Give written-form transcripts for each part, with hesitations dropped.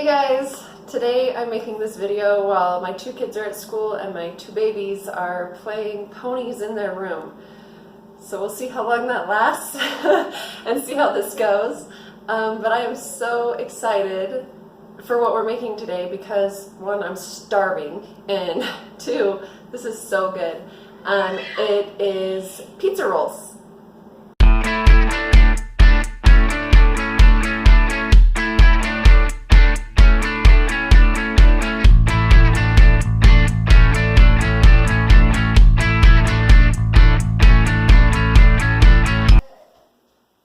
Hey guys! Today I'm making this video while my two kids are at school and my two babies are playing ponies in their room. So we'll see how long that lasts and see how this goes. But I am so excited for what we're making today because one, I'm starving, and two, this is so good. It is pizza rolls.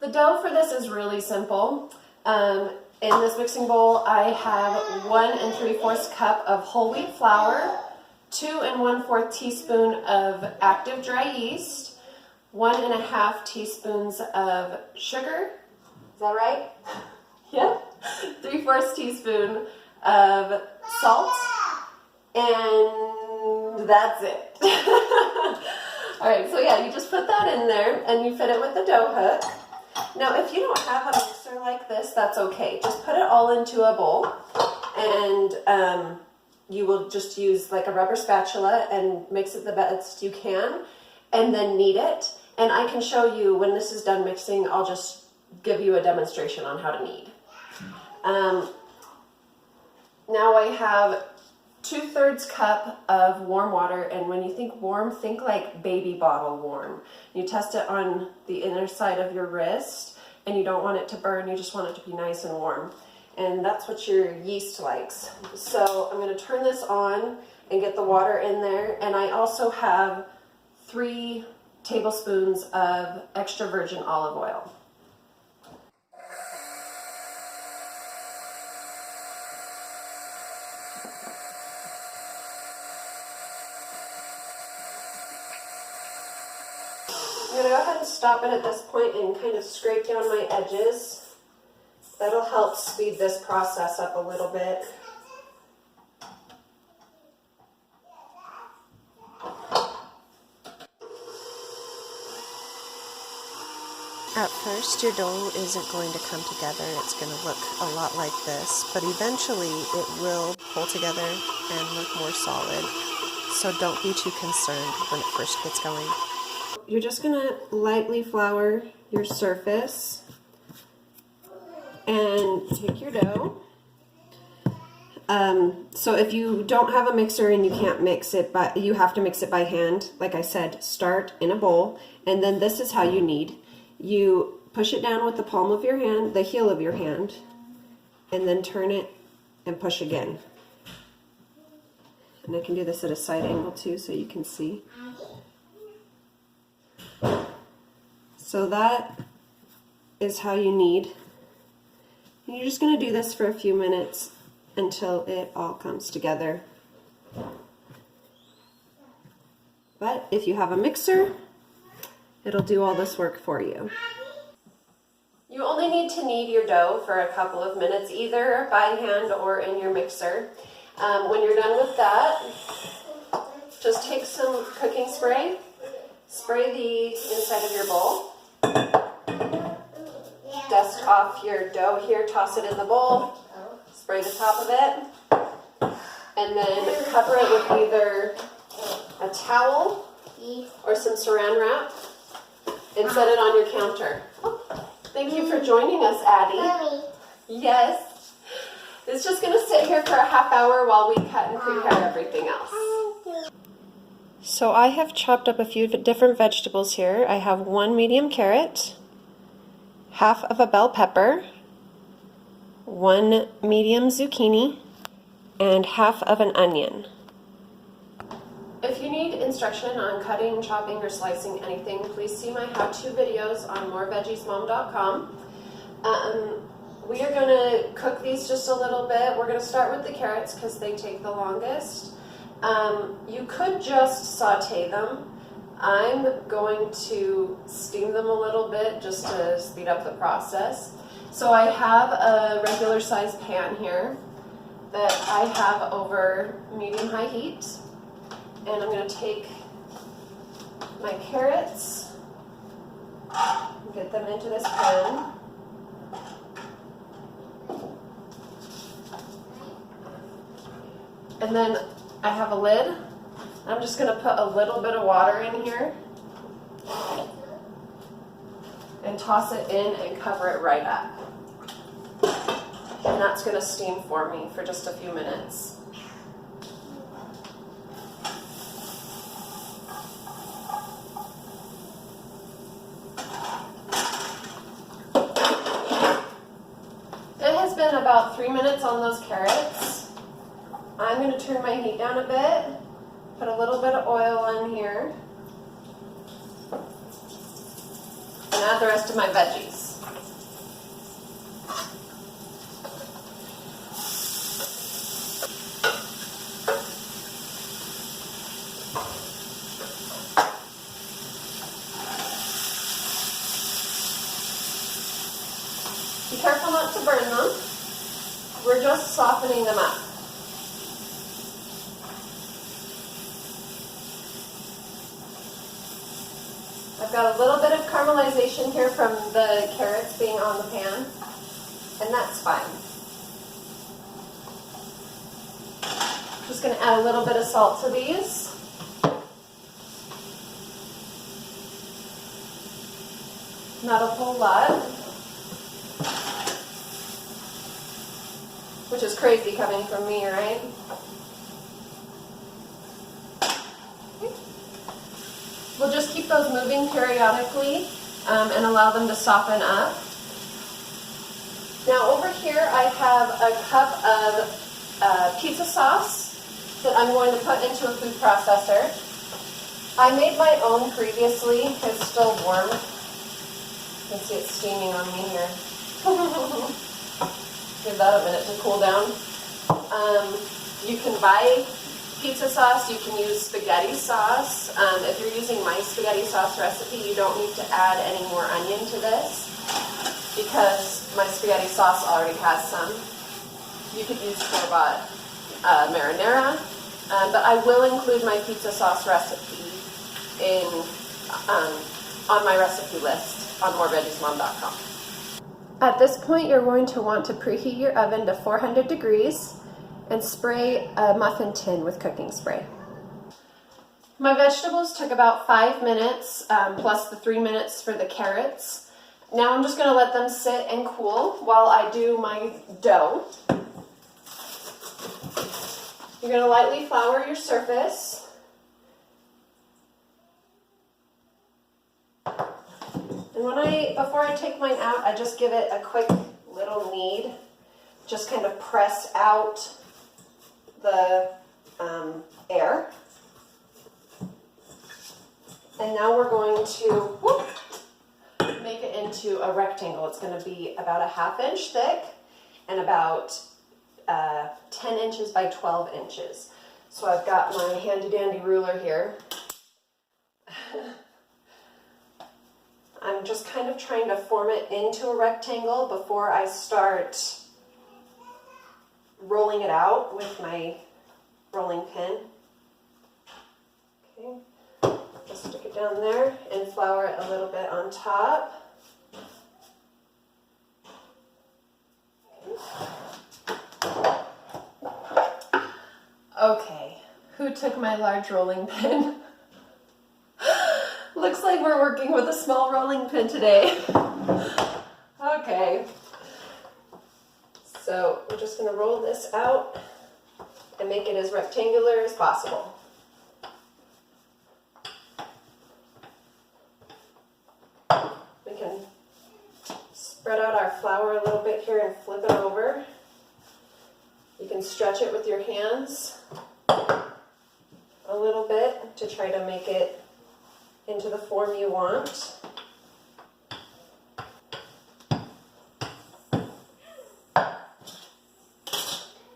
The dough for this is really simple. In this mixing bowl, I have 1 3/4 cup of whole wheat flour, 2 1/4 teaspoon of active dry yeast, 1 1/2 teaspoons of sugar. Is that right? Yeah. 3/4 teaspoon of salt, and that's it. All right, so yeah, you just put that in there and you fit it with the dough hook. Now, if you don't have a mixer like this, that's okay. Just put it all into a bowl, and you will just use like a rubber spatula and mix it the best you can, and then knead it. And I can show you when this is done mixing. I'll just give you a demonstration on how to knead. Now I have 2/3 cup of warm water, and when you think warm, think like baby bottle warm. You test it on the inner side of your wrist, and you don't want it to burn, you just want it to be nice and warm. And that's what your yeast likes. So I'm going to turn this on and get the water in there, and I also have 3 tablespoons of extra virgin olive oil. I'm going to go ahead and stop it at this point and kind of scrape down my edges. That'll help speed this process up a little bit. At first, your dough isn't going to come together. It's going to look a lot like this, but eventually it will pull together and look more solid. So don't be too concerned when it first gets going. You're just going to lightly flour your surface and take your dough. So if you don't have a mixer and you can't mix it, but you have to mix it by hand, like I said, start in a bowl, and then this is how you knead. You push it down with the palm of your hand, the heel of your hand, and then turn it and push again. And I can do this at a side angle too so you can see. So that is how you knead. And you're just going to do this for a few minutes until it all comes together. But if you have a mixer, it'll do all this work for you. You only need to knead your dough for a couple of minutes, either by hand or in your mixer. When you're done with that, just take some cooking spray, spray the inside of your bowl, dust off your dough here, toss it in the bowl, spray the top of it, and then cover it with either a towel or some saran wrap and set it on your counter. Thank you for joining us, Addie. Mommy. Yes. It's just going to sit here for a half hour while we cut and prepare everything else. So I have chopped up a few different vegetables here. I have 1 medium carrot, half of a bell pepper, 1 medium zucchini, and half of an onion. If you need instruction on cutting, chopping, or slicing anything, please see my how-to videos on moreveggiesmom.com. We are going to cook these just a little bit. We're going to start with the carrots because they take the longest. You could just saute them. I'm going to steam them a little bit just to speed up the process. So I have a regular size pan here that I have over medium-high heat. And I'm going to take my carrots, get them into this pan. And then I have a lid. I'm just going to put a little bit of water in here and toss it in and cover it right up. And that's going to steam for me for just a few minutes. It has been about 3 minutes on those carrots. I'm going to turn my heat down a bit, put a little bit of oil in here, and add the rest of my veggies. Be careful not to burn them. We're just softening them up. I've got a little bit of caramelization here from the carrots being on the pan, and that's fine. Just going to add a little bit of salt to these. Not a whole lot. Which is crazy coming from me, right? We'll just keep those moving periodically and allow them to soften up. Now over here I have a cup of pizza sauce that I'm going to put into a food processor. I made my own previously. It's still warm. You can see it steaming on me here. Give that a minute to cool down. You can buy pizza sauce, you can use spaghetti sauce. If you're using my spaghetti sauce recipe, you don't need to add any more onion to this because my spaghetti sauce already has some. You could use store-bought marinara, but I will include my pizza sauce recipe on my recipe list on moreveggiesmom.com. At this point, you're going to want to preheat your oven to 400 degrees and spray a muffin tin with cooking spray. My vegetables took about 5 minutes, plus the 3 minutes for the carrots. Now I'm just going to let them sit and cool while I do my dough. You're going to lightly flour your surface. And before I take mine out, I just give it a quick little knead. Just kind of press out the air. And now we're going to make it into a rectangle. It's going to be about a 1/2 inch thick and about 10 inches by 12 inches. So I've got my handy dandy ruler here. I'm just kind of trying to form it into a rectangle before I start rolling it out with my rolling pin. Okay, just stick it down there and flour it a little bit on top. Okay, who took my large rolling pin? Looks like we're working with a small rolling pin today. Okay. So we're just going to roll this out and make it as rectangular as possible. We can spread out our flour a little bit here and flip it over. You can stretch it with your hands a little bit to try to make it into the form you want.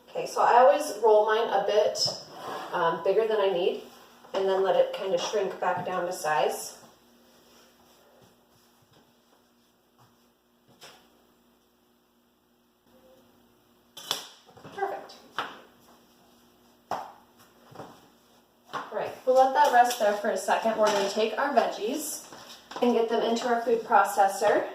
Okay, so I always roll mine a bit bigger than I need and then let it kind of shrink back down to size. Perfect. All right, we'll let that rest there for a second. We're going to take our veggies and get them into our food processor.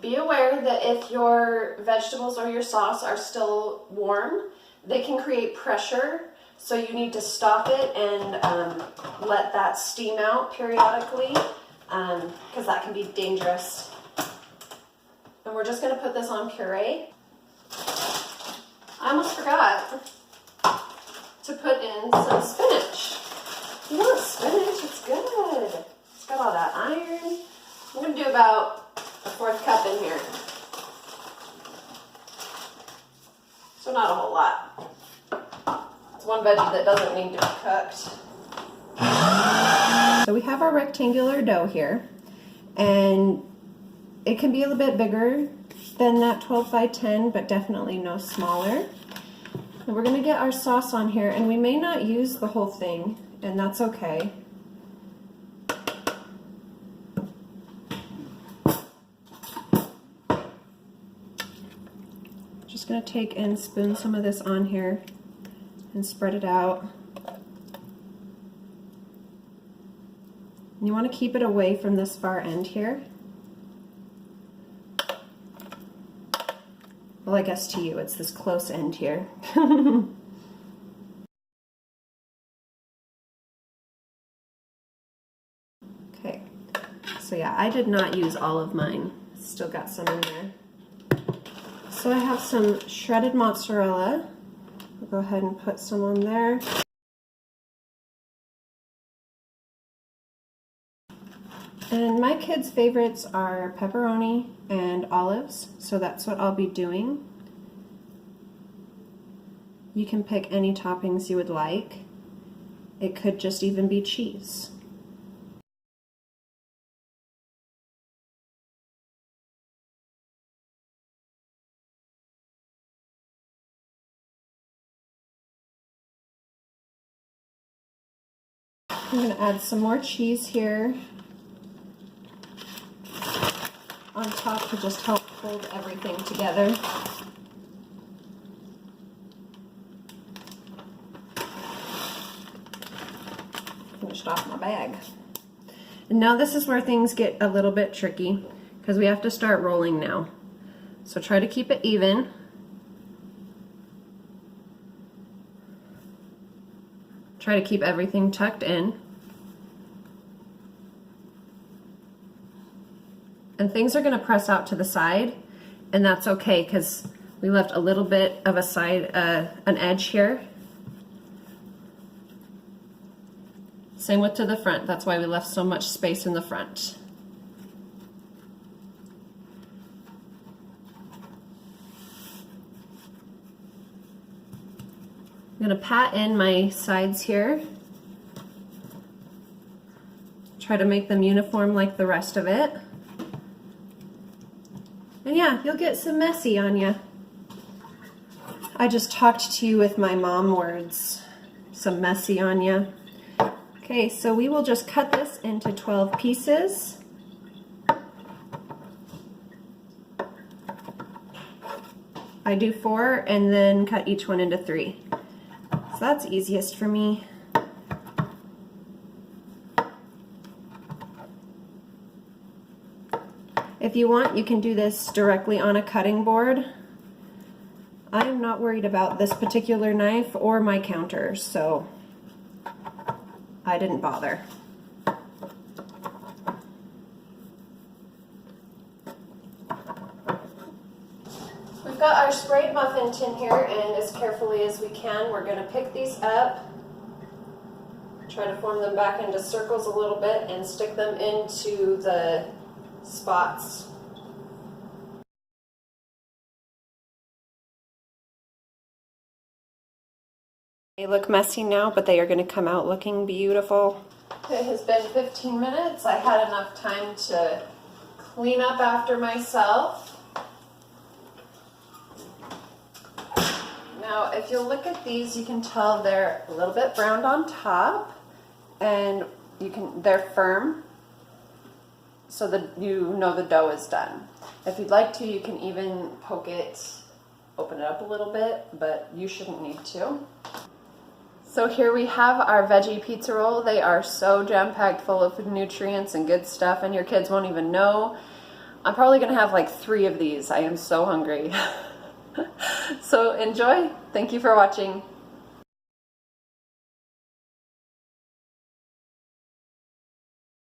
Be aware that if your vegetables or your sauce are still warm, they can create pressure. So you need to stop it and let that steam out periodically, because that can be dangerous. And we're just going to put this on puree. I almost forgot to put in some spinach. You want spinach? It's good. It's got all that iron. I'm going to do about a 1/4 cup in here. So not a whole lot. It's one veggie that doesn't need to be cooked. So we have our rectangular dough here, and it can be a little bit bigger than that 12 by 10, but definitely no smaller. And we're gonna get our sauce on here, and we may not use the whole thing, and that's okay. Just gonna take and spoon some of this on here and spread it out. And you want to keep it away from this far end here. Well, I guess to you, it's this close end here. Okay, so yeah, I did not use all of mine. Still got some in there. So I have some shredded mozzarella. I'll go ahead and put some on there. And my kids' favorites are pepperoni and olives, so that's what I'll be doing. You can pick any toppings you would like. It could just even be cheese. I'm going to add some more cheese here on top to just help hold everything together. Finished off my bag. And now this is where things get a little bit tricky, because we have to start rolling now. So try to keep it even. Try to keep everything tucked in. And things are going to press out to the side, and that's okay because we left a little bit of a side, an edge here. Same with to the front. That's why we left so much space in the front. I'm going to pat in my sides here. Try to make them uniform like the rest of it. And yeah, you'll get some messy on you. I just talked to you with my mom words. Some messy on you. Okay, so we will just cut this into 12 pieces. I do 4 and then cut each one into 3. So that's easiest for me. If you want, you can do this directly on a cutting board. I am not worried about this particular knife or my counter, so I didn't bother. We've got our sprayed muffin tin here, and as carefully as we can, we're going to pick these up, try to form them back into circles a little bit, and stick them into the spots. They look messy now, but they are going to come out looking beautiful. It has been 15 minutes. I had enough time to clean up after myself. Now, if you look at these, you can tell they're a little bit browned on top, and they're firm, so that you know the dough is done. If you'd like to, you can even poke it, open it up a little bit, but you shouldn't need to. So here we have our veggie pizza roll. They are so jam-packed full of nutrients and good stuff, and your kids won't even know. I'm probably gonna have like 3 of these. I am so hungry. So enjoy. Thank you for watching.